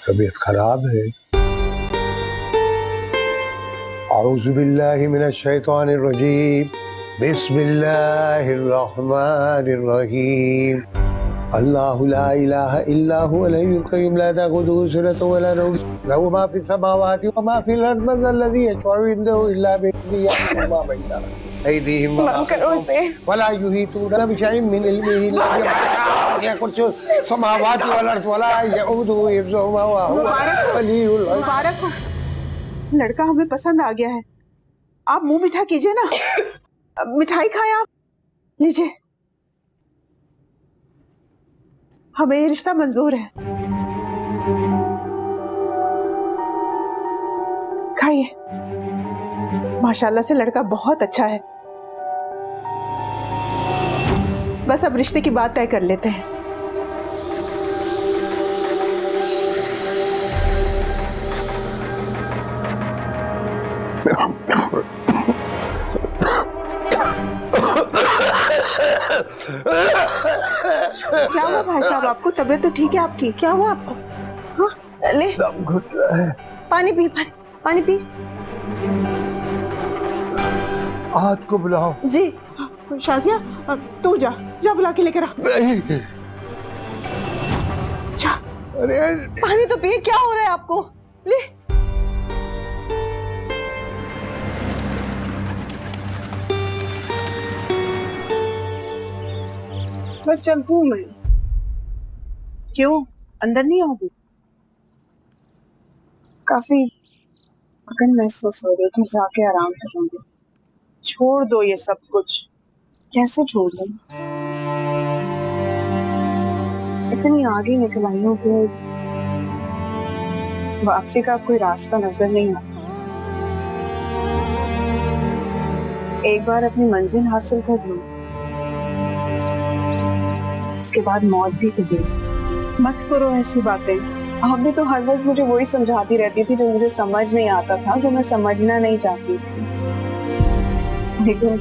तबीयत खराब है। औज़ु बिल्लाहि मिनश शैतानिर रजीम, बिस्मिल्लाहिर रहमानिर रहीम। अल्लाहु ला इलाहा इल्ला हुवल हय्युल क़य्यूम ला तअख़ुज़ुहु सिनतुन व ला नौम लहु मा फ़िस समावाति व मा फ़िल अर्ज़ि मन ज़ल्लज़ी यशफ़अु इंदहु इल्ला बिइज़्निहि यअलमु मा बैना अयदीहिम व मा ख़ल्फ़हुम व ला युहीतूना बिशैइन मिन इल्मिहि इल्ला बिमा शाअ कुर्सियुहु समावाति वल अर्ज़ व ला यऊदुहु हिफ़्ज़ुहुमा व हुवल अलियुल अज़ीम। मुबारक हो, लड़का हमें पसंद आ गया है। आप मुंह मीठा कीजिए ना, मिठाई खाएं आप, लीजिए। हमें ये रिश्ता मंजूर है, खाइए। माशाल्लाह से लड़का बहुत अच्छा है। बस अब रिश्ते की बात तय कर लेते हैं। क्या हुआ भाई साहब, आपको? तबीयत तो ठीक है आपकी? क्या हुआ आपको? हाँ, ले दम घुट रहा है। पानी पी, पानी पी। हाथ को बुलाओ। जी शाजिया, तू जा बुला के लेकर आ। नहीं। जा। अरे पानी तो पिए, क्या हो रहा है आपको? ले। बस चलती हूँ मैं। क्यों, अंदर नहीं आओगी? काफी थकन महसूस हो रही थी, जाके आराम करूंगी। छोड़ दो ये सब कुछ। कैसे छोड़ दूं? इतनी आगे निकल आई हूँ कि वापसी का कोई रास्ता नजर नहीं आता। एक बार अपनी मंजिल हासिल कर लूं, उसके बाद मौत भी तो दे। मत करो ऐसी बातें। आप भी तो हर वक्त मुझे वही समझाती रहती थी जो मुझे समझ नहीं आता था, जो मैं समझना नहीं चाहती थी। लेकिन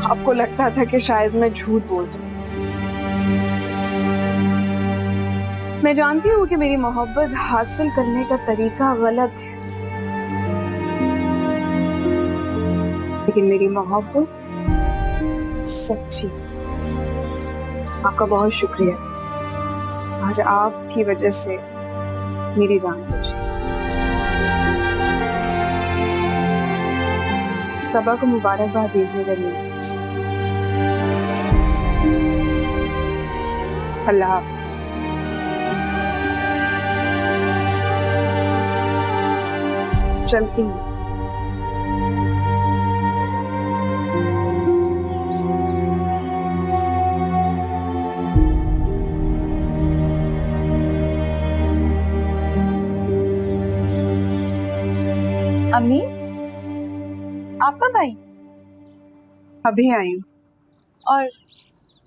आपको लगता था कि शायद मैं झूठ बोल रही हूँ। मैं जानती हूँ कि मेरी मोहब्बत हासिल करने का तरीका गलत है, लेकिन मेरी मोहब्बत सच्ची। आपका बहुत शुक्रिया, आज आपकी वजह से मेरी जान बची। सबा को मुबारकबाद दीजिएगा मेरे से। अल्लाह हाफिज। चलती हूँ। अम्मी, आप कब आई? अभी आई हूँ। और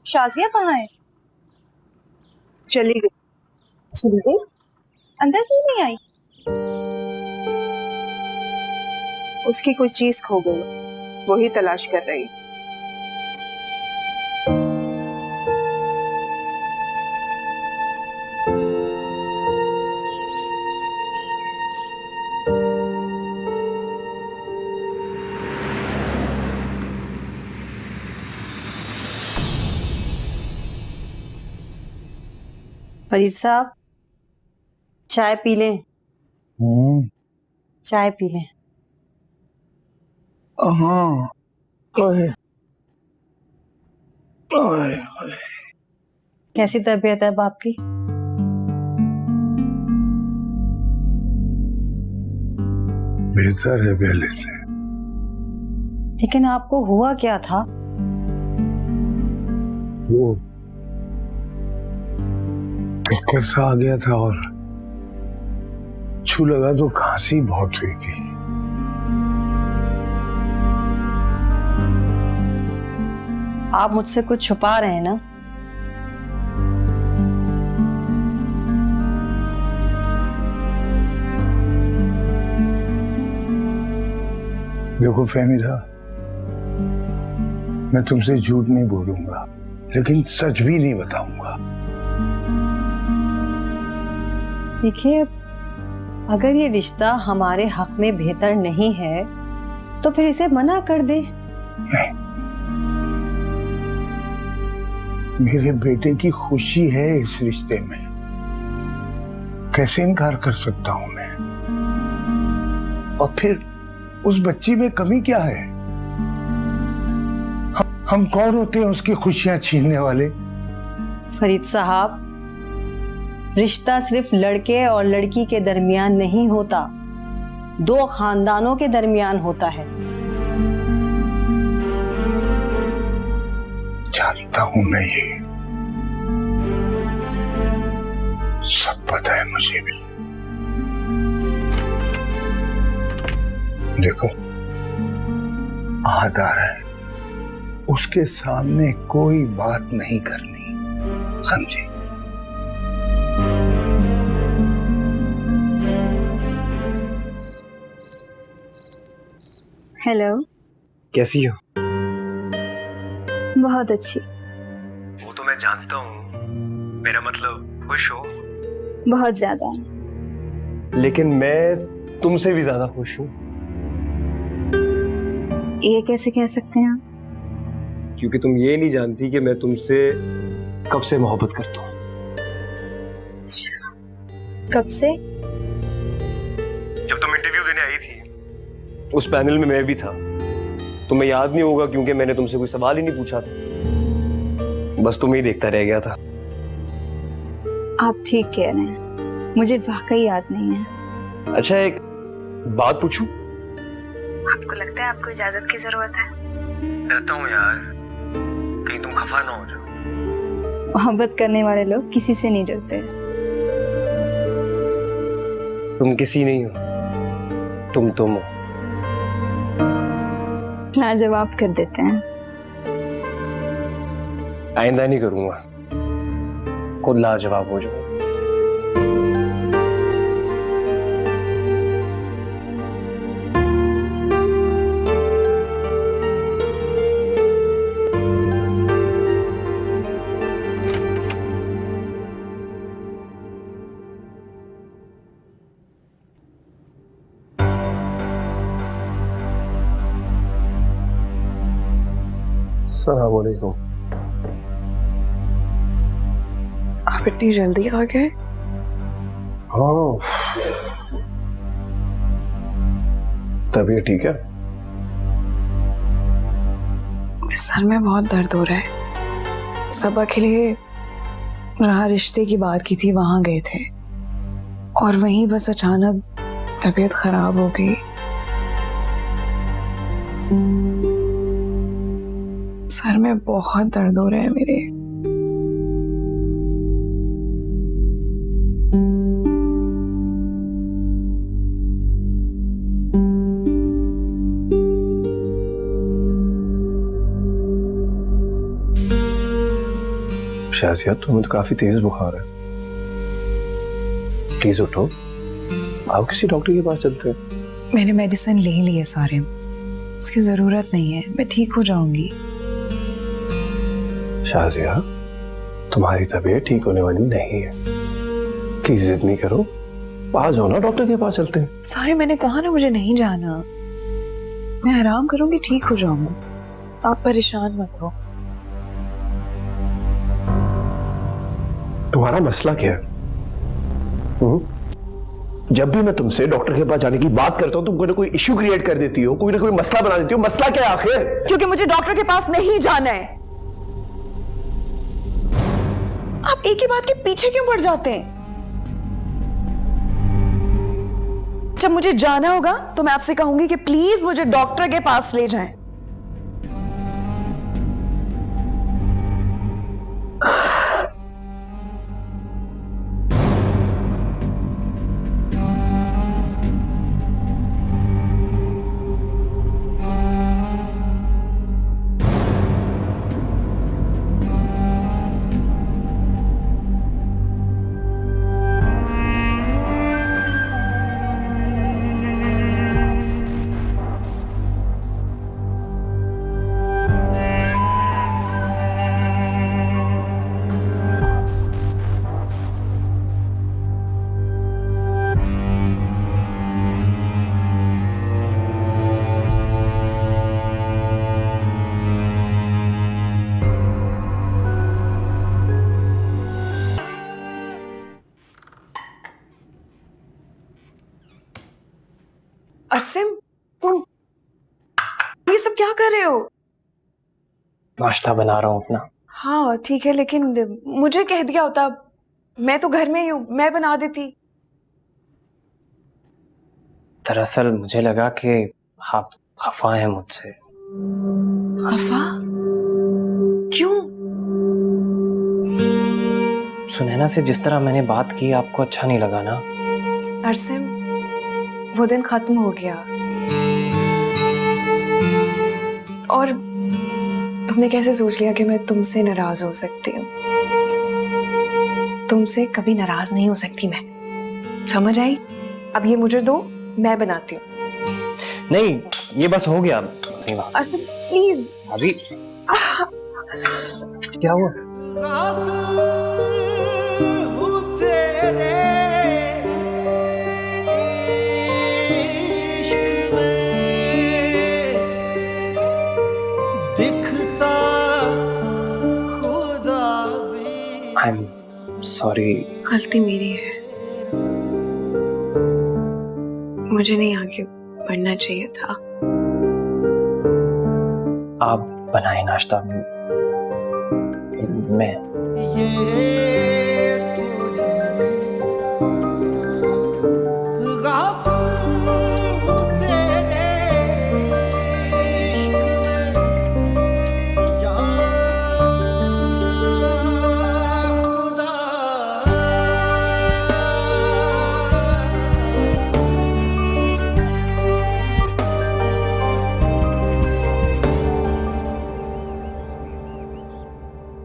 शाजिया कहाँ है? चली गई। चली गई? अंदर क्यों नहीं आई? उसकी कोई चीज खो गई, वही तलाश कर रही। फरीद साहब, चाय पी लें? चाय पी लें। हाँ, कैसी तबीयत है अब आपकी? बेहतर है पहले से। लेकिन आपको हुआ क्या था? वो चक्कर सा आ गया था और छू लगा तो खांसी बहुत हुई थी। आप मुझसे कुछ छुपा रहे हैं ना? देखो फहमीदा, मैं तुमसे झूठ नहीं बोलूंगा, लेकिन सच भी नहीं बताऊंगा। देखिए, अगर ये रिश्ता हमारे हक में बेहतर नहीं है तो फिर इसे मना कर दे। मेरे बेटे की खुशी है इस रिश्ते में, कैसे इनकार कर सकता हूं मैं? और फिर उस बच्ची में कमी क्या है? हम कौन होते हैं उसकी खुशियां छीनने वाले? फरीद साहब, रिश्ता सिर्फ लड़के और लड़की के दरमियान नहीं होता, दो खानदानों के दरमियान होता है। जानता हूं मैं, ये सब पता है मुझे भी। देखो, आहत आ रहा है, उसके सामने कोई बात नहीं करनी, समझे? हेलो। कैसी हो? बहुत अच्छी। वो तो मैं जानता हूँ, मेरा मतलब खुश हो। बहुत ज्यादा। लेकिन मैं तुमसे भी ज्यादा खुश हूँ। ये कैसे कह सकते हैं आप? क्योंकि तुम ये नहीं जानती कि मैं तुमसे कब से मोहब्बत करता हूँ। कब से? जब तुम इंटरव्यू देने आई थी, उस पैनल में मैं भी था। तुम्हें याद नहीं होगा क्योंकि मैंने तुमसे कोई सवाल ही नहीं पूछा था, बस तुम्हें ही देखता रह गया था। आप ठीक कह रहे हैं, मुझे वाकई याद नहीं है। अच्छा, एक बात पूछूं? आपको लगता है आपको इजाजत की जरूरत है? डरता हूँ यार, कहीं तुम खफा ना हो जाओ। मोहब्बत करने वाले लोग किसी से नहीं डरते। तुम किसी नहीं हो, तुम हो। लाजवाब कर देते हैं। आइंदा नहीं करूंगा, खुद लाजवाब हो जाओ। अस्सलाम वालेकुम। आप इतनी जल्दी आ गए? हाँ, तबीयत ठीक है? सर में बहुत दर्द हो रहा है। सबा के लिए जहाँ रिश्ते की बात की थी वहां गए थे और वहीं बस अचानक तबीयत खराब हो गई। सर में बहुत दर्द हो रहा है मेरे। शाजिया, तुम्हें तो काफी तेज बुखार है। प्लीज उठो, आओ किसी डॉक्टर के पास चलते हैं। मैंने मेडिसिन ले ली है सारे, उसकी जरूरत नहीं है, मैं ठीक हो जाऊंगी। शाजिया, तुम्हारी तबीयत ठीक होने वाली नहीं है, प्लीज जिद नहीं करो, आ जाओ ना, डॉक्टर के पास चलते हैं। सारे, मैंने कहा ना मुझे नहीं जाना, मैं आराम करूंगी, ठीक हो जाऊंगी, आप परेशान मत हो। तुम्हारा मसला क्या है? जब भी मैं तुमसे डॉक्टर के पास जाने की बात करता हूँ, तुम कोई ना कोई इश्यू क्रिएट कर देती हो, कोई ना कोई मसला बना देती हो। मसला क्या है आखिर? क्योंकि मुझे डॉक्टर के पास नहीं जाना है। आप एक ही बात के पीछे क्यों पड़ जाते हैं? जब मुझे जाना होगा तो मैं आपसे कहूंगी कि प्लीज मुझे डॉक्टर के पास ले जाएं। अरसिम, तुम ये सब क्या कर रहे हो? नाश्ता बना रहा हूँ अपना। हाँ ठीक है, लेकिन मुझे कह दिया होता, मैं तो घर में ही हूँ, मैं बना देती। दरअसल मुझे लगा कि आप खफा हैं मुझसे। खफा? क्यों? सुनैना से जिस तरह मैंने बात की आपको अच्छा नहीं लगा ना? अरसिम, वो दिन खत्म हो गया और तुमने कैसे सोच लिया कि मैं तुमसे नाराज हो सकती हूँ? तुमसे कभी नाराज नहीं हो सकती मैं, समझ आई? अब ये मुझे दो, मैं बनाती हूँ। नहीं, ये बस हो गया। अरसिम प्लीज। अभी क्या हुआ? I am sorry. गलती मेरी है, मुझे नहीं आगे बढ़ना चाहिए था। आप बनाए नाश्ता, मैं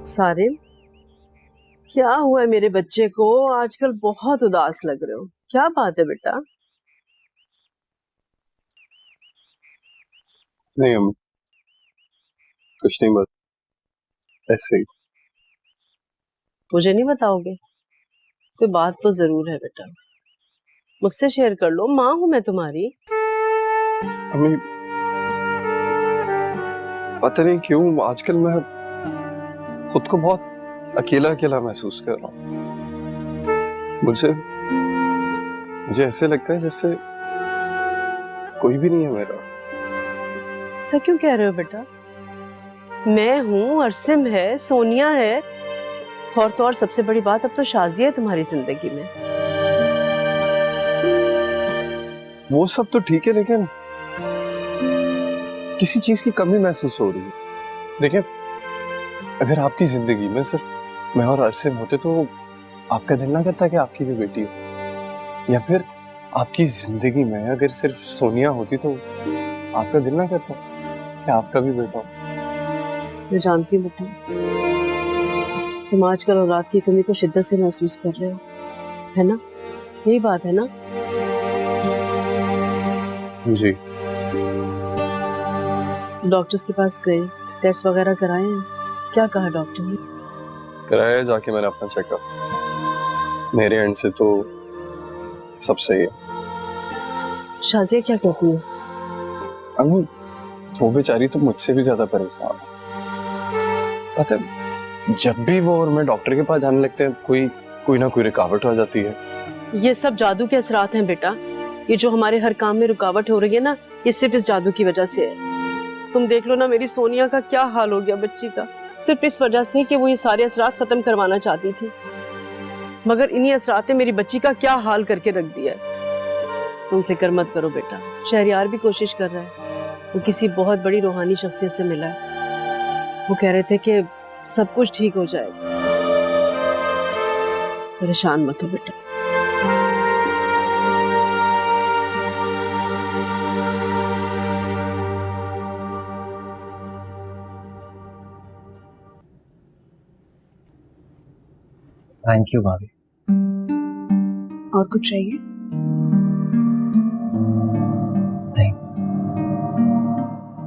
सारिम, क्या हुआ है मेरे बच्चे को? आजकल बहुत उदास लग रहे हो, क्या बात है बेटा? नहीं अम्मी, कुछ नहीं, बस ऐसे ही। मुझे नहीं बताओगे? कोई बात तो जरूर है बेटा, मुझसे शेयर कर लो, माँ हूं मैं तुम्हारी। अम्मी, पता नहीं क्यों आजकल मैं खुद को बहुत अकेला अकेला महसूस कर रहा हूँ। मुझे ऐसे लगता है जैसे कोई भी नहीं है मेरा। ऐसा क्यों कह रहे हो बेटा? मैं हूँ, अरसिम है, सोनिया है, और तो और सबसे बड़ी बात, अब तो शाजिया है तुम्हारी जिंदगी में। वो सब तो ठीक है, लेकिन किसी चीज की कमी महसूस हो रही है। देखिए, अगर आपकी जिंदगी में सिर्फ मैं और अरसिम होते तो आपका दिल ना करता कि आपकी भी बेटी हो, या फिर आपकी जिंदगी में अगर सिर्फ सोनिया होती तो आपका दिल ना करता कि आपका भी बेटा हो। मैं जानती हूँ बेटा, तुम आजकल औलाद की कमी को शिद्दत से महसूस कर रहे हो, है ना? यही बात है ना? जी। डॉक्टर्स के पास गए, टेस्ट वगैरह कराए हैं? क्या कहा डॉक्टर ने? कराया जाके मैंने अपना चेकअप, मेरे एंड से तो सब सही है। शाजिया क्या कहती है? अम्मी, वो बेचारी तो मुझसे भी ज्यादा परेशान है। पता है, जब भी वो और मैं डॉक्टर के पास जाने लगते हैं कोई ना कोई रुकावट हो जाती है। ये सब जादू के असरात हैं बेटा। ये जो हमारे हर काम में रुकावट हो रही है ना, ये सिर्फ इस जादू की वजह से है। तुम देख लो ना, मेरी सोनिया का क्या हाल हो गया बच्ची का, सिर्फ इस वजह से कि वो ये सारे असरात खत्म करवाना चाहती थी, मगर इन्हीं असरात ने मेरी बच्ची का क्या हाल करके रख दिया है। तुम फिक्र मत करो बेटा, शहरियार भी कोशिश कर रहा है, वो किसी बहुत बड़ी रूहानी शख्सियत से मिला है, वो कह रहे थे कि सब कुछ ठीक हो जाएगा। परेशान मत हो बेटा। थैंक यू भाभी। और कुछ चाहिए? नहीं।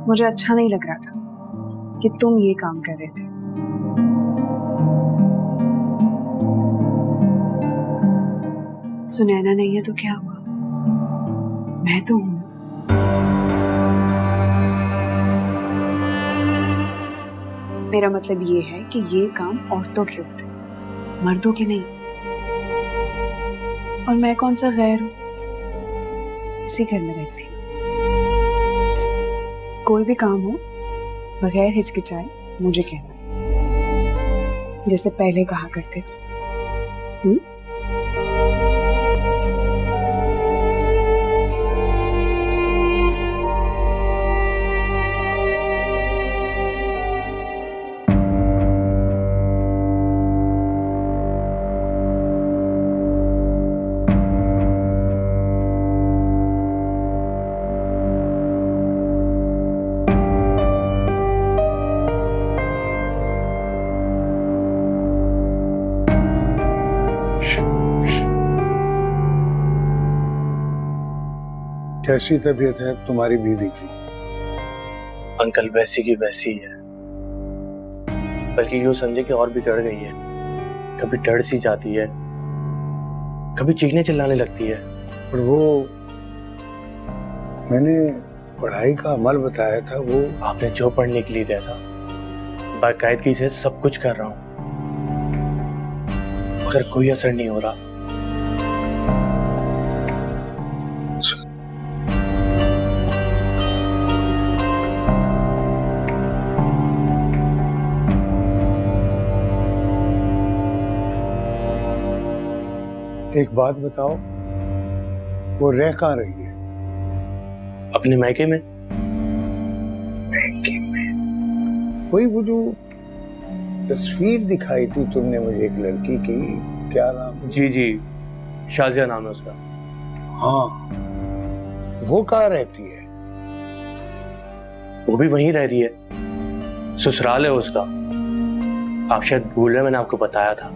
मुझे अच्छा नहीं लग रहा था कि तुम ये काम कर रहे थे। सुनैना नहीं है तो क्या हुआ, मैं तो हूं। मेरा मतलब ये है कि ये काम औरतों के होते हैं, मर्दों के नहीं। और मैं कौन सा गैर हूं, इसी घर में रहती हूँ। कोई भी काम हो बगैर हिचकिचाए मुझे कहना, जैसे पहले कहा करते थे। कैसी तबीयत है तुम्हारी बीवी की? अंकल वैसी की वैसी है, बल्कि यूं समझे कि और भी डर गई है। कभी डर सी जाती है, कभी चीखने चिल्लाने लगती है। और वो मैंने पढ़ाई का अमल बताया था, वो आपने जो पढ़ने के लिए दिया था बाकायदगी से सब कुछ कर रहा हूं, मगर कोई असर नहीं हो रहा। एक बात बताओ, वो रह कहाँ रही है? अपने मायके में। मायके में? वही वो जो तस्वीर दिखाई थी तुमने मुझे एक लड़की की, क्या नाम? जी जी, शाजिया नाम है उसका। हाँ, वो कहाँ रहती है? वो भी वहीं रह रही है, ससुराल है उसका। आप शायद भूल रहे, मैंने आपको बताया था,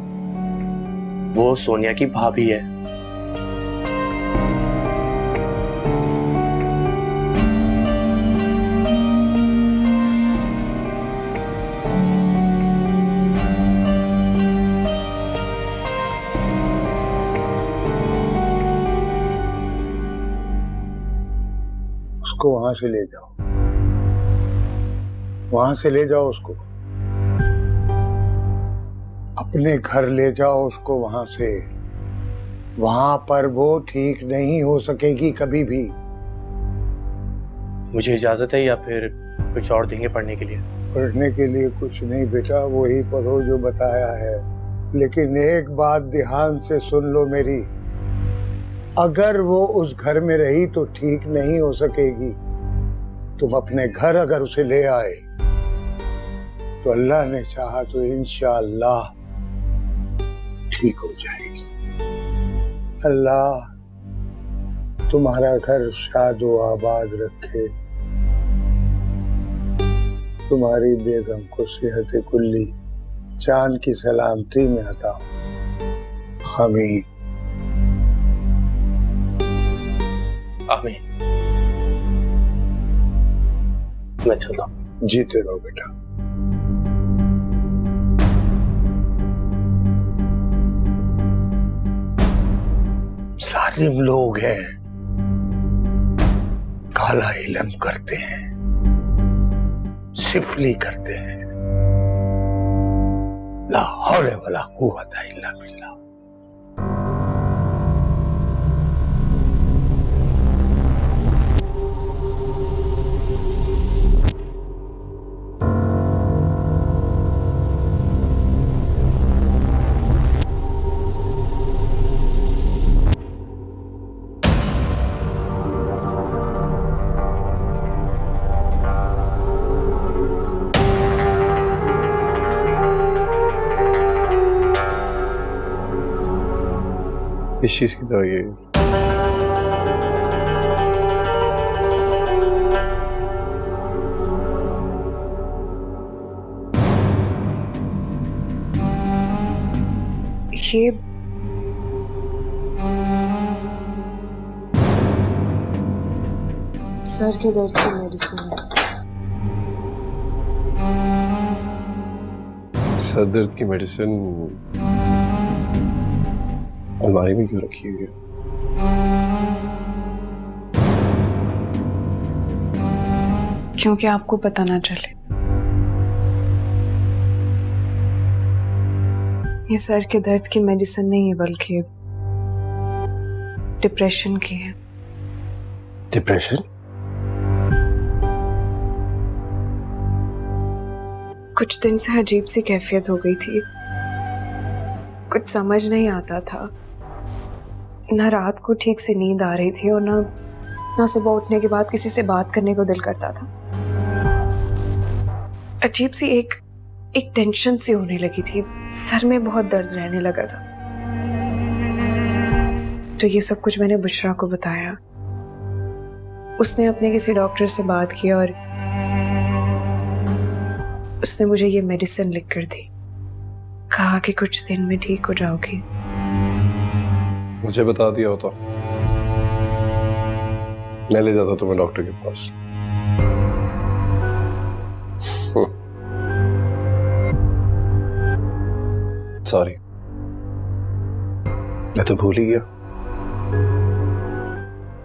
वो सोनिया की भाभी है। उसको वहां से ले जाओ, वहां से ले जाओ उसको, अपने घर ले जाओ उसको वहां से। वहां पर वो ठीक नहीं हो सकेगी कभी भी। मुझे इजाजत है या फिर कुछ और देंगे पढ़ने के लिए? पढ़ने के लिए कुछ नहीं बेटा, वही पढ़ो जो बताया है। लेकिन एक बात ध्यान से सुन लो मेरी, अगर वो उस घर में रही तो ठीक नहीं हो सकेगी। तुम अपने घर अगर उसे ले आए तो अल्लाह ने चाहा तो इंशाअल्लाह ठीक हो जाएगी। अल्लाह तुम्हारा घर शाद व आबाद रखे, तुम्हारी बेगम को सेहत कुल्ली जान की सलामती में अता हो। आमीन। आमीन। मैं चलता हूँ। जीते रहो बेटा। जालिम लोग हैं, काला इल्म करते हैं, सिफली करते हैं। ला हौले वला कुव्वता इल्ला बिल्लाह। इस चीज की दवाई है। ये सर के दर्द की मेडिसिन है। सर दर्द की मेडिसिन अलमारी में क्यों रखी हुई है? क्योंकि आपको पता ना चले। ये सर के दर्द की मेडिसिन नहीं है, बल्कि डिप्रेशन की है। डिप्रेशन? कुछ दिन से अजीब सी कैफियत हो गई थी। कुछ समझ नहीं आता था। ना रात को ठीक से नींद आ रही थी और ना सुबह उठने के बाद किसी से बात करने को दिल करता था। अजीब सी एक टेंशन सी होने लगी थी। सर में बहुत दर्द रहने लगा था। तो ये सब कुछ मैंने बुशरा को बताया। उसने अपने किसी डॉक्टर से बात की और उसने मुझे ये मेडिसिन लिख कर दी। कहा कि कुछ दिन में ठीक हो जाओगी। मुझे बता दिया होता, मैं ले जाता तुम्हें डॉक्टर के पास। सॉरी, मैं तो भूल ही गया।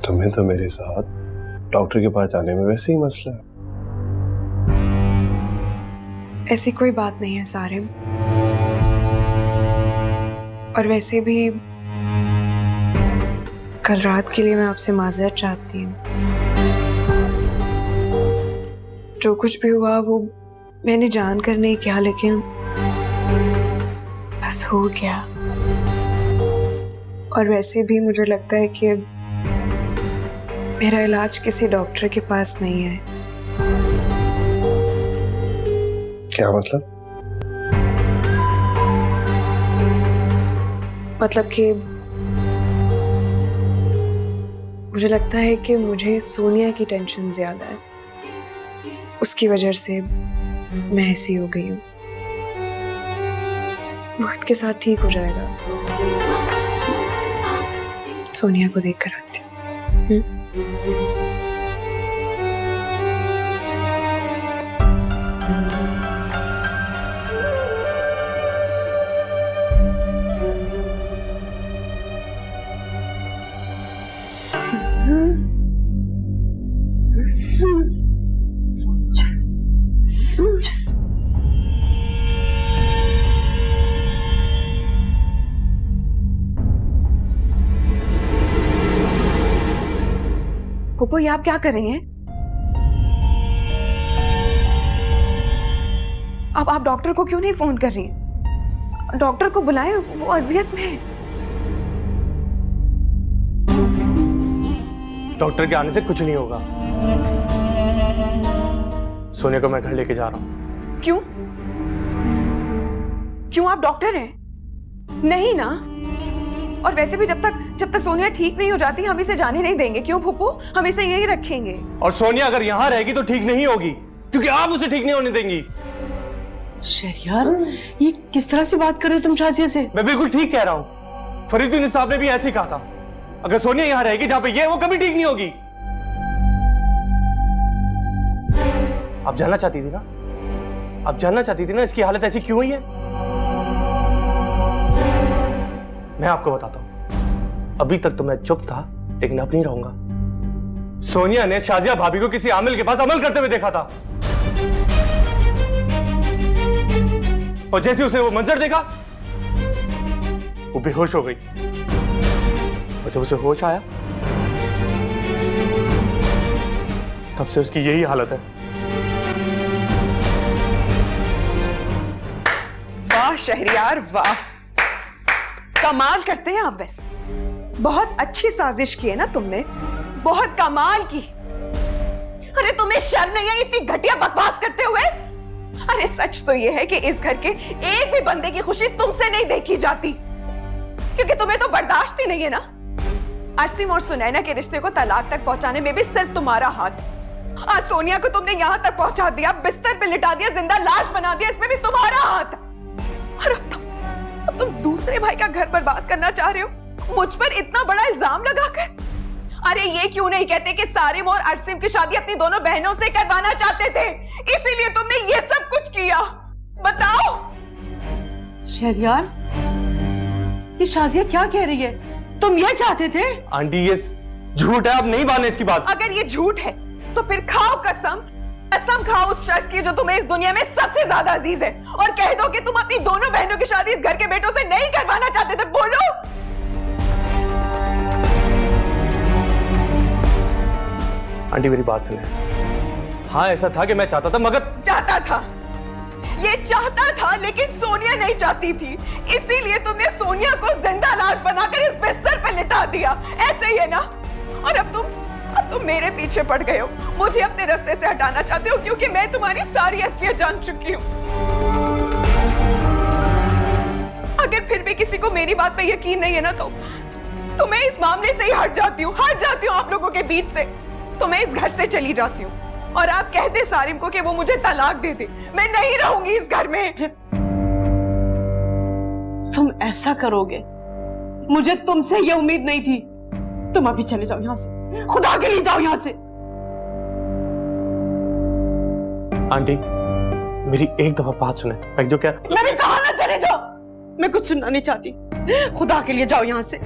तुम्हें तो मेरे साथ डॉक्टर के पास जाने में वैसे ही मसला है। ऐसी कोई बात नहीं है सारिम। और वैसे भी कल रात के लिए मैं आपसे माजरत चाहती हूँ। जो कुछ भी हुआ वो मैंने जान कर नहीं किया, लेकिन बस हो गया। और वैसे भी मुझे लगता है कि मेरा इलाज किसी डॉक्टर के पास नहीं है। क्या मतलब? मतलब कि मुझे लगता है कि मुझे सोनिया की टेंशन ज्यादा है। उसकी वजह से मैं ऐसी हो गई हूँ। वक्त के साथ ठीक हो जाएगा। सोनिया को देख कर आती हूँ। पोपो, ये आप क्या कर रही हैं? अब आप डॉक्टर को क्यों नहीं फोन कर रही हैं? डॉक्टर को बुलाएं, वो अजियत में है। डॉक्टर के आने से कुछ नहीं होगा। सोनिया को मैं घर लेके जा रहा हूँ। क्यों? क्यों, आप डॉक्टर हैं? नहीं ना। और वैसे भी जब तक सोनिया ठीक नहीं हो जाती हम इसे जाने नहीं देंगे। क्यों फूफू? हम इसे यहीं रखेंगे। और सोनिया अगर यहाँ रहेगी तो ठीक नहीं होगी, क्योंकि आप उसे ठीक नहीं होने देंगी। शहरयार, ये किस तरह से बात कर रहे हो तुम शाजिया से? मैं बिल्कुल ठीक कह रहा हूँ। फरीदुद्दीन साहब ने भी ऐसे ही कहा था। अगर सोनिया यहाँ रहेगी जहाँ पे ये, वो कभी ठीक नहीं होगी। आप जानना चाहती थी ना? आप जानना चाहती थी ना इसकी हालत ऐसी क्यों हुई है? मैं आपको बताता हूं। अभी तक तो मैं चुप था, लेकिन अब नहीं रहूंगा। सोनिया ने शाजिया भाभी को किसी आमिल के पास अमल करते हुए देखा था, और जैसे उसने वो मंजर देखा वो बेहोश हो गई। और जब उसे होश आया तब से उसकी यही हालत है। वाह शहरयार, वाह, कमाल करते हैं आप। वैसे बहुत अच्छी साजिश की है ना तुमने, बहुत कमाल की। अरे तुम्हें शर्म नहीं आई इतनी घटिया बकवास करते हुए? अरे सच तो यह है कि इस घर के एक भी बंदे की खुशी तुमसे नहीं देखी जाती, क्योंकि तुम्हें तो बर्दाश्त ही नहीं है ना। अरसीम और सुनैना के रिश्ते को तलाक तक पहुंचाने में भी सिर्फ तुम्हारा हाथ। आज सोनिया को तुमने यहां तक पहुंचा दिया, बिस्तर पे लिटा दिया, जिंदा लाश बना दिया, इसमें भी तुम्हारा हाथ। और अब तुम दूसरे भाई का घर बर्बाद करना चाह रहे हो, मुझ पर इतना बड़ा इल्जाम लगाकर। अरे ये क्यों नहीं कहते कि सारिम और अरसीम की शादी अपनी दोनों बहनों से करवाना चाहते थे, इसीलिए तुमने ये सब कुछ किया? बताओ शहरयार, ये शाजिया क्या कह रही है? तुम ये चाहते थे? आंटी ये झूठ है, आप नहीं माने इसकी बात। अगर ये झूठ है तो फिर खाओ कसम, कसम खाओ उस शख्स की जो तुम्हें इस दुनिया में सबसे ज्यादा अजीज है, और कह दो कि तुम अपनी दोनों बहनों की शादी इस घर के बेटों से नहीं करवाना चाहते थे। बोलो। आंटी मेरी बात सुने। हाँ ऐसा था कि मैं चाहता था, मगर चाहता था? ये चाहता था लेकिन सोनिया नहीं चाहती थी, इसीलिए तुमने सोनिया को जिंदा लाश बनाकर इस बिस्तर पर लिटा दिया, ऐसे ही है ना? और अब तुम मेरे पीछे पड़ गए हो, मुझे अपने रास्ते से हटाना चाहते हो क्योंकि मैं तुम्हारी सारी असलियत जान चुकी हूँ। अगर फिर भी किसी को मेरी बात पे यकीन नहीं है ना तो मैं इस मामले से ही हट जाती हूँ आप लोगों के बीच से। तो मैं इस घर से चली जाती हूँ और आप कहते सारिम को कि वो मुझे तलाक दे दे, मैं नहीं रहूंगी इस घर में। तुम ऐसा करोगे, मुझे तुमसे ये उम्मीद नहीं थी। तुम अभी चले जाओ यहाँ से, खुदा के लिए जाओ यहाँ से। आंटी मेरी एक दफा बात सुने, मैं जो क्या मैंने कहा ना चले जाओ, मैं कुछ सुनना नहीं चाहती, खुदा के लिए जाओ यहाँ से।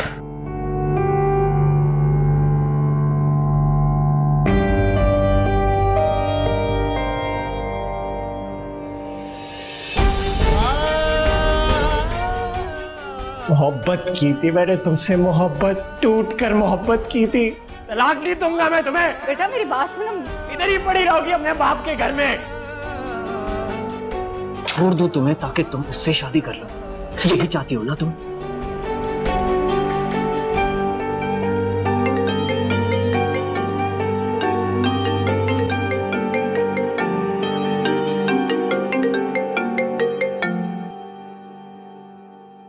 मोहब्बत की थी मैंने तुमसे, मोहब्बत टूट कर मोहब्बत की थी। तलाक नहीं दूंगा मैं तुम्हें। बेटा मेरी बात सुनो। इधर ही पड़ी रहोगी अपने बाप के घर में। छोड़ दो तुम्हें ताकि तुम उससे शादी कर लो, यही चाहती हो ना तुम?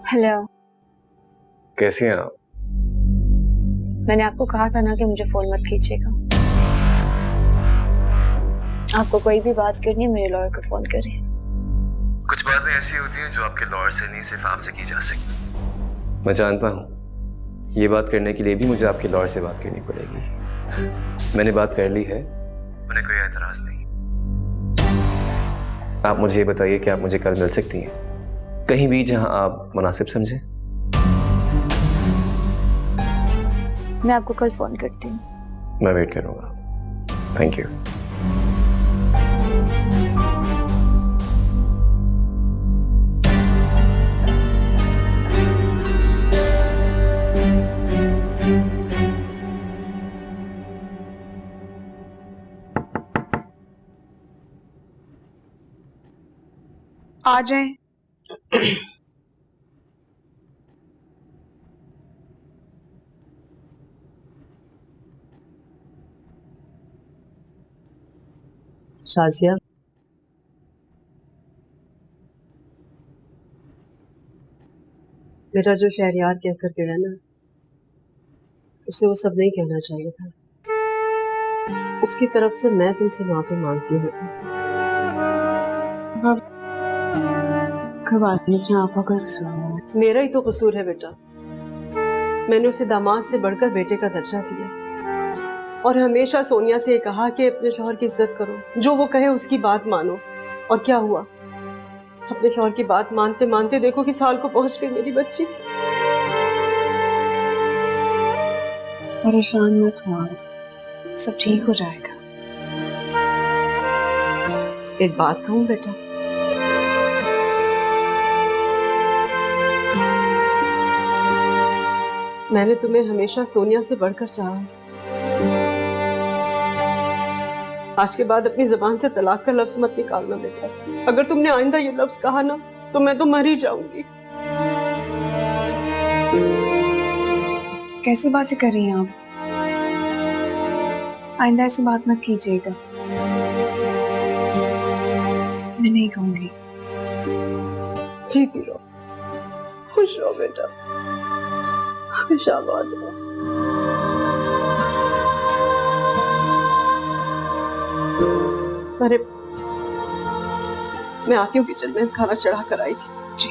हेलो, कैसी हैं आप? मैंने आपको कहा था ना कि मुझे फोन मत कीजिएगा। आपको कोई भी बात करनी है मेरे लॉयर को फोन करिए। कुछ बातें ऐसी होती हैं जो आपके लॉयर से नहीं सिर्फ आपसे की जा सकती। मैं जानता हूँ ये बात करने के लिए भी मुझे आपके लॉयर से बात करनी पड़ेगी। मैंने बात कर ली है, उन्हें कोई एतराज नहीं। आप मुझे ये बताइए कि आप मुझे कल मिल सकती हैं कहीं भी जहां आप मुनासिब समझें। मैं आपको कल फोन करती हूँ। मैं वेट करूंगा। Thank you. आ जाए। शाजिया, मेरा जो शहरियार कह कर गया ना, उसे वो सब नहीं कहना चाहिए था। उसकी तरफ से मैं तुमसे माफी मांगती हूँ। बात नहीं, आपका कसूर है। मेरा ही तो कसूर है बेटा। मैंने उसे दामाद से बढ़कर बेटे का दर्जा दिया और हमेशा सोनिया से कहा कि अपने शौहर की इज्जत करो, जो वो कहे उसकी बात मानो। और क्या हुआ? अपने शौहर की बात मानते मानते देखो किस हाल को पहुंच गई मेरी बच्ची। परेशान मत हो, सब ठीक हो जाएगा। एक बात कहूं बेटा, मैंने तुम्हें हमेशा सोनिया से बढ़कर चाहा। आज के बाद अपनी जुबान से तलाक का लफ्ज मत निकालना बेटा। अगर तुमने आइंदा ये लफ्ज कहा ना तो मैं तो मर ही जाऊंगी। कैसी बातें कर रही हैं आप? आइंदा ऐसी बात मत कीजिएगा। मैं नहीं कहूंगी। जीती रहो, खुश रहो बेटा, हमेशा आबाद रहो। अरे मैं आती हूँ किचन में, खाना चढ़ा कर आई थी। जी।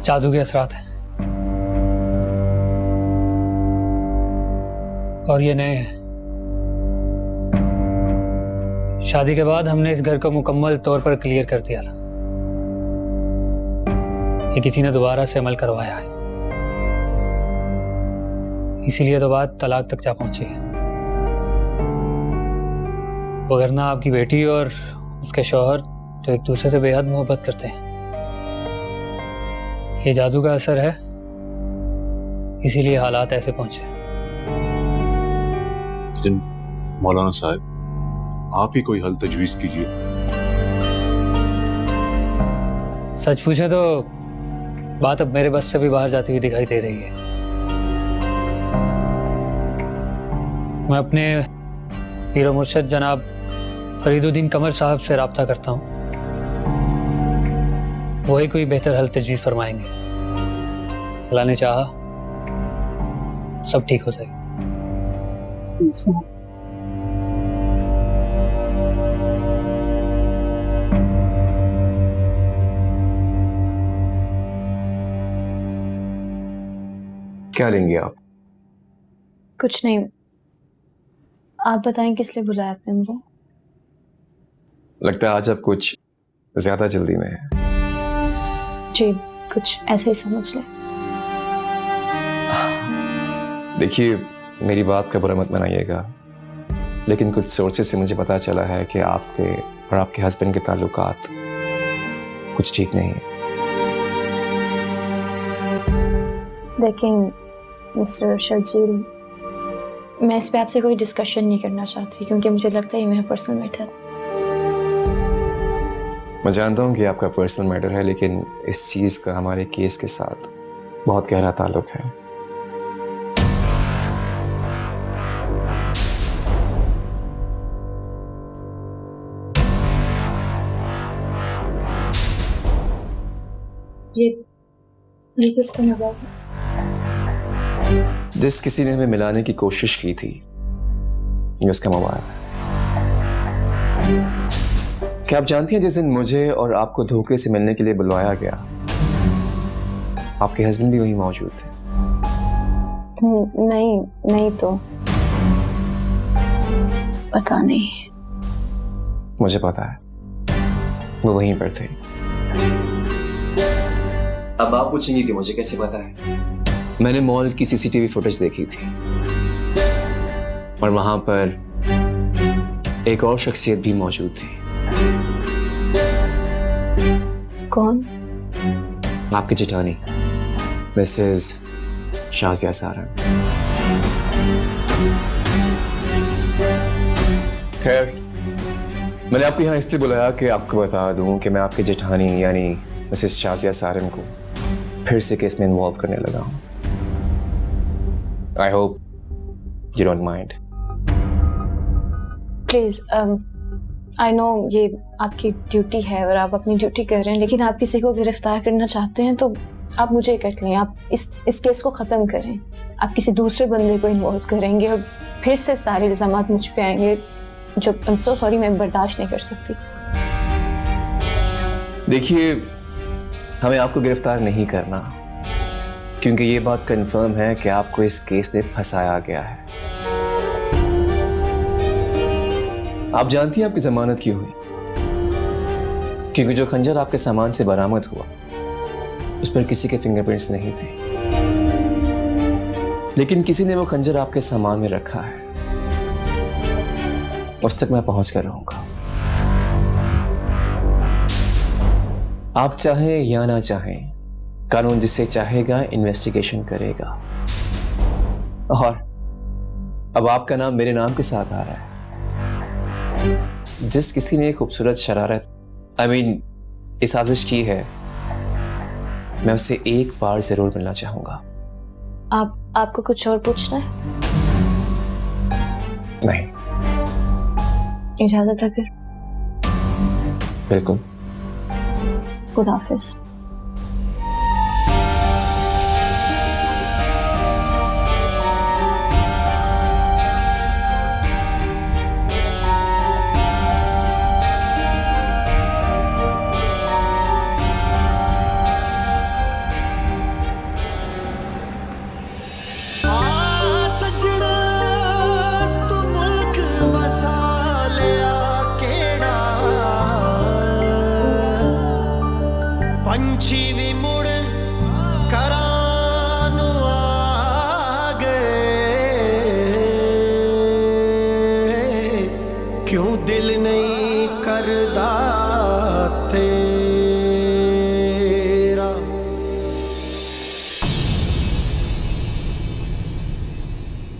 जादू के असरात हैं और ये नए हैं। शादी के बाद हमने इस घर को मुकम्मल तौर पर क्लियर कर दिया था। ये किसी ने दोबारा से अमल करवाया है, इसीलिए तो बात तलाक तक जा पहुंची है। वगरना आपकी बेटी और उसके शौहर तो एक दूसरे से बेहद मोहब्बत करते हैं। ये जादू का असर है, इसीलिए हालात ऐसे पहुंचे। लेकिन मौलाना साहब, आप ही कोई हल तजवीज कीजिए। सच पूछे तो बात अब मेरे बस से भी बाहर जाती हुई दिखाई दे रही है। मैं अपने पीर मुर्शद जनाब फरीदुद्दीन कमर साहब से राब्ता करता हूँ, वही कोई बेहतर हल तजवीज़ फरमाएंगे। अल्लाह ने चाहा सब ठीक हो जाएगा। क्या लेंगे आप? कुछ नहीं, आप बताएं किस लिए बुलाया आपने मुझे? लगता है आज आप कुछ ज्यादा जल्दी में है। जी, कुछ ऐसे ही समझ ले। देखिए, मेरी बात का बुरा मत मनाइएगा, लेकिन कुछ सोर्सेज से मुझे पता चला है कि आपके और आपके हस्बैंड के ताल्लुकात कुछ ठीक नहीं है। देखें मिस्टर शर्जील, मैं इस पे आपसे कोई डिस्कशन नहीं करना चाहती, क्योंकि मुझे लगता है ये मेरा पर्सनल मैटर है। मैं जानता हूँ कि आपका पर्सनल मैटर है, लेकिन इस चीज़ का हमारे केस के साथ बहुत गहरा ताल्लुक है। ये किसका मोबाइल है? जिस किसी ने हमें मिलाने की कोशिश की थी, ये उसका मोबाइल है। क्या आप जानती हैं जिस दिन मुझे और आपको धोखे से मिलने के लिए बुलवाया गया, आपके हस्बैंड भी वहीं मौजूद थे? नहीं तो पता नहीं। मुझे पता है, वो वहीं पर थे। अब आप पूछेंगे कि मुझे कैसे पता है? मैंने मॉल की सीसीटीवी फुटेज देखी थी और वहां पर एक और शख्सियत भी मौजूद थी। कौन? आपकी जेठानी मिसेस शाजिया सारन। खैर, मैंने आपको यहाँ इसलिए बुलाया कि आपको बता दूं कि मैं आपकी जेठानी यानी मिसेस शाजिया सारन को फिर से केस में इन्वॉल्व करने लगा हूं। I hope you don't mind. Please, I know ये आपकी ड्यूटी है और आप अपनी ड्यूटी कर रहे हैं, लेकिन आप किसी को गिरफ्तार करना चाहते हैं तो आप मुझे कर लें। आप इस केस को ख़त्म करें। आप किसी दूसरे बंदे को इन्वॉल्व करेंगे और फिर से सारे इल्ज़ामात मुझ पे आएंगे, जो I'm so sorry मैं बर्दाश्त नहीं कर सकती। देखिए, हमें आपको गिरफ्तार नहीं करना, क्योंकि ये बात कंफर्म है कि आपको इस केस में फंसाया गया है। आप जानती हैं आपकी जमानत क्यों हुई? क्योंकि जो खंजर आपके सामान से बरामद हुआ उस पर किसी के फिंगरप्रिंट्स नहीं थे, लेकिन किसी ने वो खंजर आपके सामान में रखा है। उस तक मैं पहुंच कर रहूंगा। आप चाहें या ना चाहें, कानून जिससे चाहेगा इन्वेस्टिगेशन करेगा। और अब आपका नाम मेरे नाम के साथ आ रहा है। जिस किसी ने खूबसूरत शरारत इस साजिश की है, मैं उससे एक बार जरूर मिलना चाहूंगा। आपको कुछ और पूछना है? नहीं। इजाजत है फिर? बिल्कुल। खुदा हाफिज। सजना तू मुल्क वसा लिया के खुशी भी मुड़ करानू आ गए, क्यों दिल नहीं करदा